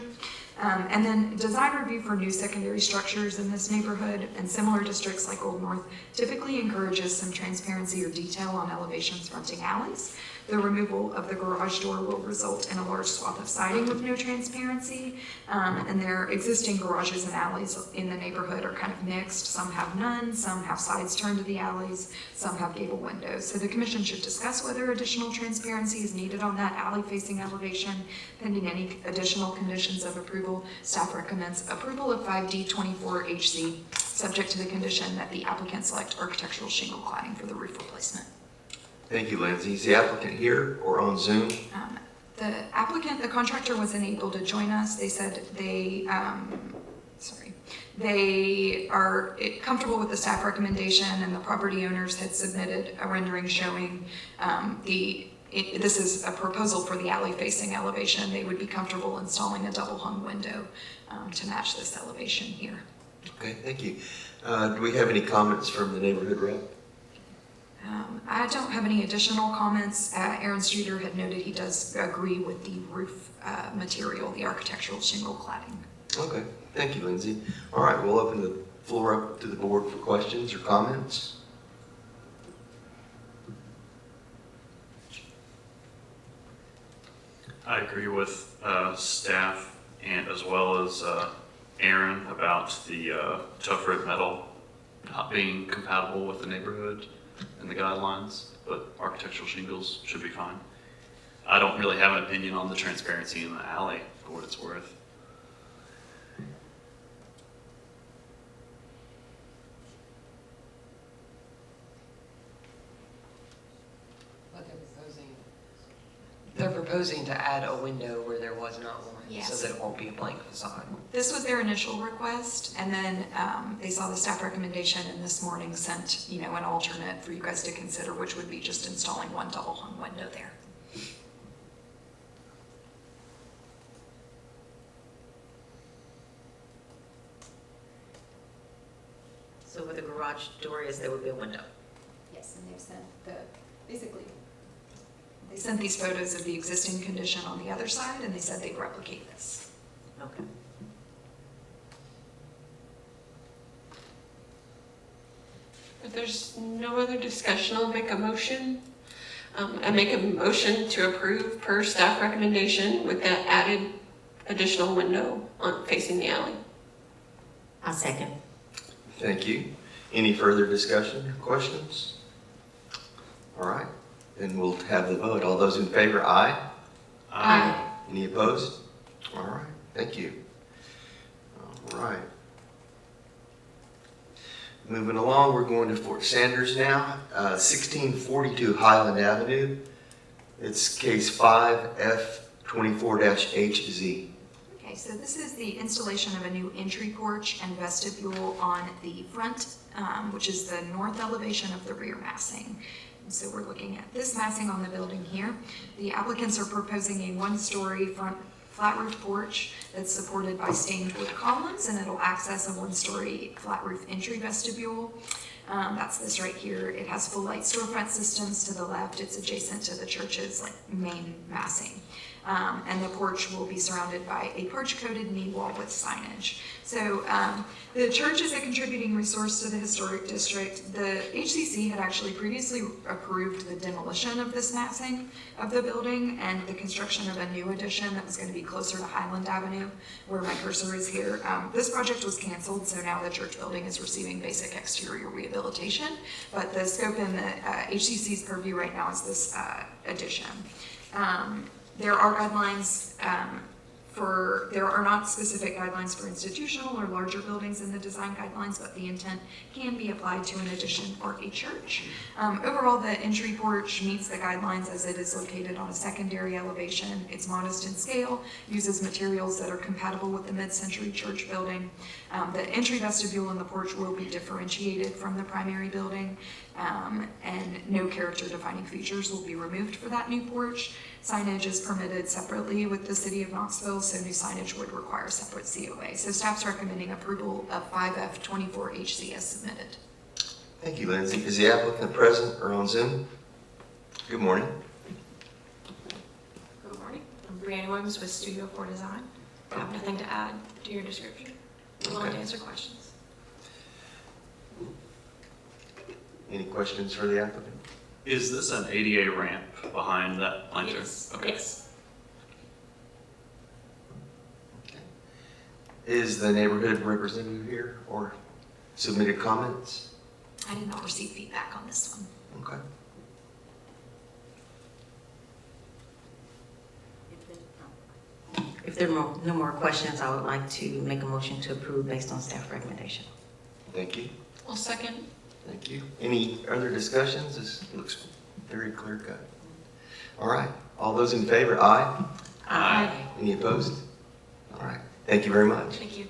And then design review for new secondary structures in this neighborhood and similar districts like Old North typically encourages some transparency or detail on elevations fronting alleys. The removal of the garage door will result in a large swath of siding with no transparency, and their existing garages and alleys in the neighborhood are kind of mixed. Some have none, some have sides turned to the alleys, some have gable windows. So the commission should discuss whether additional transparency is needed on that alley-facing elevation. Pending any additional conditions of approval, staff recommends approval of 5D24HC, subject to the condition that the applicant select architectural shingle cladding for the roof replacement. Thank you, Lindsay. Is the applicant here or on Zoom? The applicant, the contractor wasn't able to join us. They said they are comfortable with the staff recommendation, and the property owners had submitted a rendering showing this is a proposal for the alley-facing elevation. They would be comfortable installing a double-hung window to match this elevation here. Okay, thank you. Do we have any comments from the neighborhood rep? I don't have any additional comments. Aaron Streeter had noted he does agree with the roof material, the architectural shingle cladding. Okay, thank you, Lindsay. All right, we'll open the floor up to the board for questions or comments. I agree with staff and as well as Aaron about the tough red metal not being compatible with the neighborhood and the guidelines, but architectural shingles should be fine. I don't really have an opinion on the transparency in the alley, for what it's worth. What they're proposing to add a window where there was not one, Yes. so that it won't be a blank facade. This was their initial request, and then they saw the staff recommendation, and this morning sent, an alternate for you guys to consider, which would be just installing one double-hung window there. So where the garage door is, there would be a window. Yes, and they've sent they sent these photos of the existing condition on the other side, and they said they'd replicate this. Okay. If there's no other discussion, I'll make a motion. I make a motion to approve per staff recommendation with that added additional window on facing the alley. I'll second. Thank you. Any further discussion or questions? All right, then we'll have the vote. All those in favor, aye? Aye. Any opposed? All right, thank you. All right. Moving along, we're going to Fort Sanders now, 1642 Highland Avenue. It's case 5F24-HZ. Okay, so this is the installation of a new entry porch and vestibule on the front, which is the north elevation of the rear massing. And so we're looking at this massing on the building here. The applicants are proposing a one-story front flat roof porch that's supported by stained wood columns, and it'll access a one-story flat roof entry vestibule. That's this right here. It has full light storefront systems to the left. It's adjacent to the church's main massing. And the porch will be surrounded by a porch-coated knee wall with signage. So the church is a contributing resource to the historic district. The HCC had actually previously approved the demolition of this massing of the building and the construction of a new addition that was going to be closer to Highland Avenue, where my cursor is here. This project was canceled, so now the church building is receiving basic exterior rehabilitation. But the scope in the HCC's purview right now is this addition. There are guidelines there are not specific guidelines for institutional or larger buildings in the design guidelines, but the intent can be applied to an addition or a church. Overall, the entry porch meets the guidelines as it is located on a secondary elevation. It's modest in scale, uses materials that are compatible with the mid-century church building. The entry vestibule and the porch will be differentiated from the primary building, and no character-defining features will be removed for that new porch. Signage is permitted separately with the City of Knoxville, so new signage would require separate COA. So staff's recommending approval of 5F24HC as submitted. Thank you, Lindsay. Is the applicant present or on Zoom? Good morning. Good morning. I'm Brianna Williams with Studio 4 Design. I have nothing to add to your description. I'm willing to answer questions. Any questions for the applicant? Is this an ADA ramp behind that planter? Yes. Okay. Yes. Is the neighborhood representative here or submitted comments? I did not receive feedback on this one. Okay. If there are no more questions, I would like to make a motion to approve based on staff recommendation. Thank you. I'll second. Thank you. Any other discussions? This looks very clear cut. All right. All those in favor, aye. Aye. Any opposed? All right. Thank you very much. Thank you.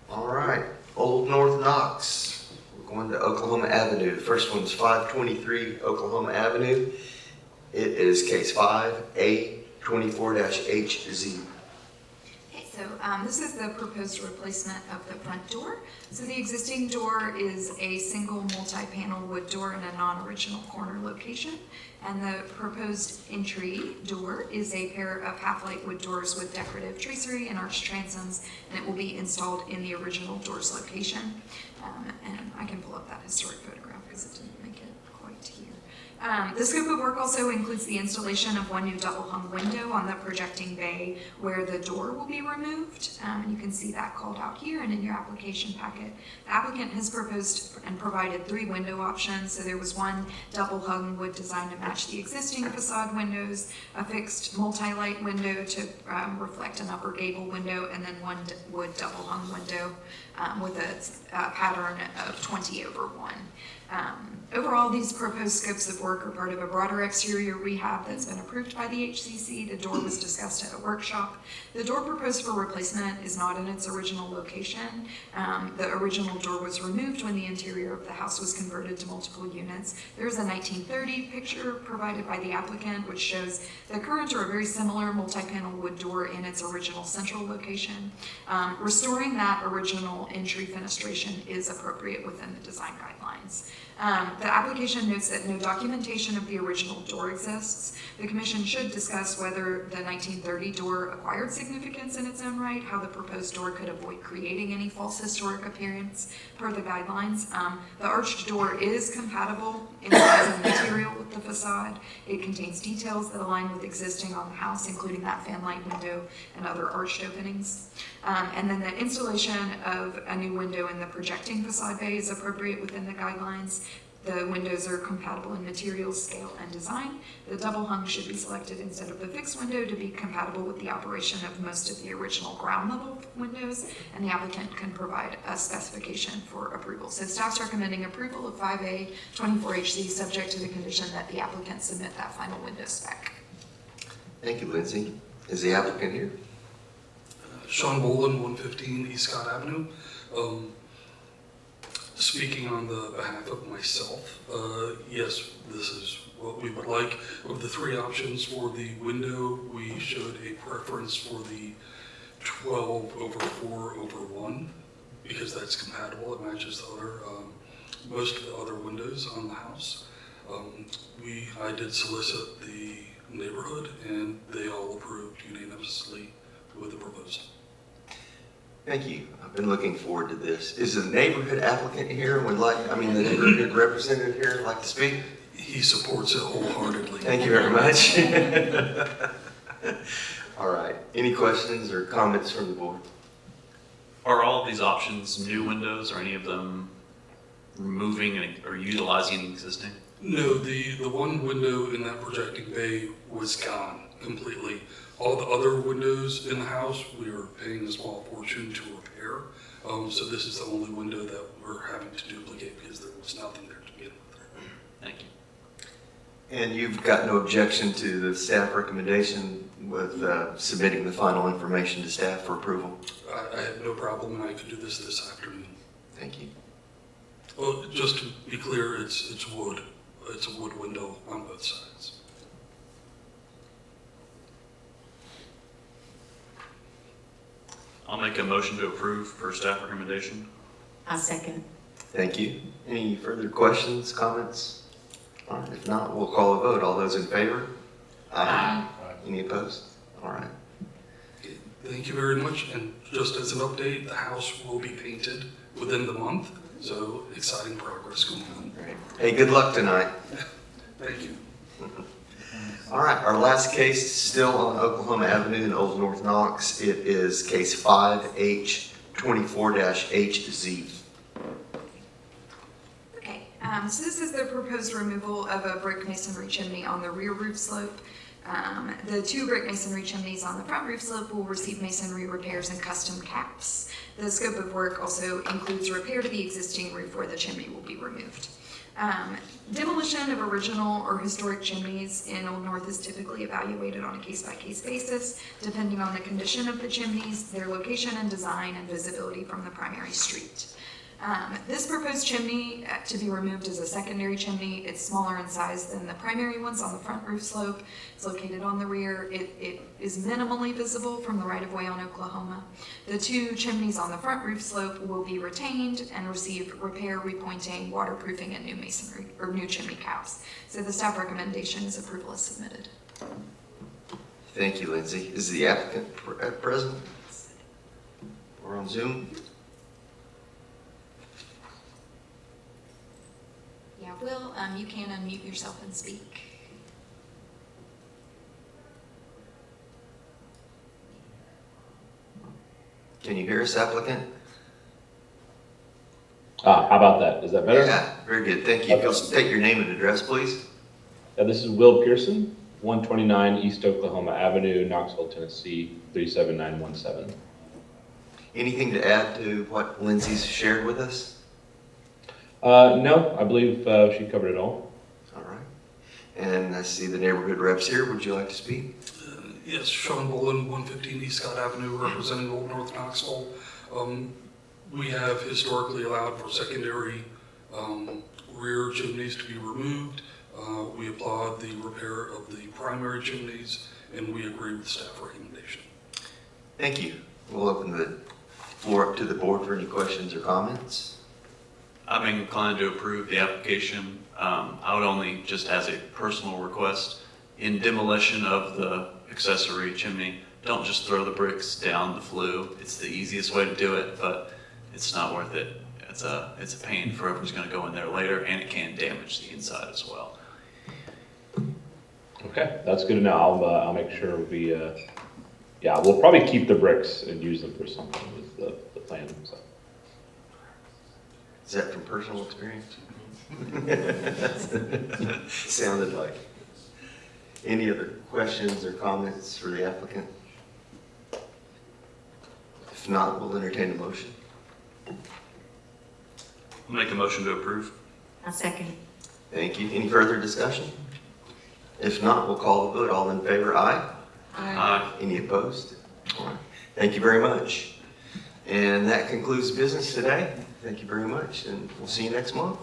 All right. Old North Knox. We're going to Oklahoma Avenue. The first one's 523 Oklahoma Avenue. It is case 5A24-HZ. So this is the proposed replacement of the front door. So the existing door is a single multi-panel wood door in a non-original corner location. And the proposed entry door is a pair of half-light wood doors with decorative tracery and arched transoms, and it will be installed in the original door's location. And I can pull up that historic photograph because it didn't make it quite here. The scope of work also includes the installation of one new double-hung window on the projecting bay where the door will be removed. And you can see that called out here and in your application packet. The applicant has proposed and provided 3 window options. So there was one double-hung wood design to match the existing facade windows, a fixed multi-light window to reflect an upper gable window, and then one wood double-hung window with a pattern of 20/1. Overall, these proposed scopes of work are part of a broader exterior rehab that's been approved by the HCC. The door was discussed at a workshop. The door proposed for replacement is not in its original location. The original door was removed when the interior of the house was converted to multiple units. There's a 1930 picture provided by the applicant, which shows the current or a very similar multi-panel wood door in its original central location. Restoring that original entry fenestration is appropriate within the design guidelines. The application notes that no documentation of the original door exists. The commission should discuss whether the 1930 door acquired significance in its own right, how the proposed door could avoid creating any false historic appearance per the guidelines. The arched door is compatible in size and material with the facade. It contains details that align with existing on the house, including that fanlight window and other arched openings. And then the installation of a new window in the projecting facade bay is appropriate within the guidelines. The windows are compatible in materials, scale, and design. The double hung should be selected instead of the fixed window to be compatible with the operation of most of the original ground level windows, and the applicant can provide a specification for approval. So staff's recommending approval of 5A24HC subject to the condition that the applicant submit that final window spec. Thank you, Lindsay. Is the applicant here? Sean Boland, 115 East Scott Avenue. Speaking on the behalf of myself, yes, this is what we would like. Of the 3 options for the window, we showed a preference for the 12/4/1 because that's compatible. It matches the other most of the other windows on the house. I did solicit the neighborhood, and they all approved unanimously with the proposal. Thank you. I've been looking forward to this. Is the neighborhood applicant here the neighborhood representative here like to speak? He supports it wholeheartedly. Thank you very much. All right. Any questions or comments from the board? Are all of these options new windows, or any of them removing or utilizing existing? No, the one window in that projecting bay was gone completely. All the other windows in the house, we are paying a small portion to repair. So this is the only window that we're having to duplicate because there was nothing there to begin with. Thank you. And you've got no objection to the staff recommendation with submitting the final information to staff for approval? I have no problem, and I could do this afternoon. Thank you. Well, just to be clear, it's wood. It's a wood window on both sides. I'll make a motion to approve per staff recommendation. I second. Thank you. Any further questions, comments? All right, if not, we'll call a vote. All those in favor? Aye. Any opposed? All right. Thank you very much, and just as an update, the house will be painted within the month, so exciting progress going on. Great. Hey, good luck tonight. Thank you. All right, our last case is still on Oklahoma Avenue in Old North Knox. It is case 5H24-HZ. Okay, so this is the proposed removal of a brick masonry chimney on the rear roof slope. The two brick masonry chimneys on the front roof slope will receive masonry repairs and custom caps. The scope of work also includes repair to the existing roof where the chimney will be removed. Demolition of original or historic chimneys in Old North is typically evaluated on a case-by-case basis, depending on the condition of the chimneys, their location and design, and visibility from the primary street. This proposed chimney to be removed is a secondary chimney. It's smaller in size than the primary ones on the front roof slope. It's located on the rear. It is minimally visible from the right-of-way on Oklahoma. The two chimneys on the front roof slope will be retained and receive repair, repointing, waterproofing, and new masonry or new chimney caps. So the staff recommendation is approval as submitted. Thank you, Lindsay. Is the applicant present? Or on Zoom? Yeah, Will, you can unmute yourself and speak. Can you hear us, applicant? How about that? Is that better? Yeah, very good. Thank you. If you'll state your name and address, please. This is Will Pearson, 129 East Oklahoma Avenue, Knoxville, Tennessee, 37917. Anything to add to what Lindsay's shared with us? No, I believe she covered it all. All right. And I see the neighborhood reps here. Would you like to speak? Yes, Sean Bolin, 115 East Scott Avenue, representing Old North Knoxville. We have historically allowed for secondary rear chimneys to be removed. We applaud the repair of the primary chimneys, and we agree with staff recommendation. Thank you. We'll open the floor up to the board for any questions or comments. I'm inclined to approve the application. I would only, just as a personal request, in demolition of the accessory chimney, don't just throw the bricks down the flue. It's the easiest way to do it, but it's not worth it. It's a pain for whoever's going to go in there later, and it can damage the inside as well. Okay, that's good to know. I'll make sure we, we'll probably keep the bricks and use them for something with the plan. So. Is that from personal experience? Sounded like. Any other questions or comments for the applicant? If not, we'll entertain a motion. I'll make a motion to approve. I second. Thank you. Any further discussion? If not, we'll call the vote. All in favor, aye? Aye. Any opposed? All right. Thank you very much. And that concludes business today. Thank you very much, and we'll see you next month.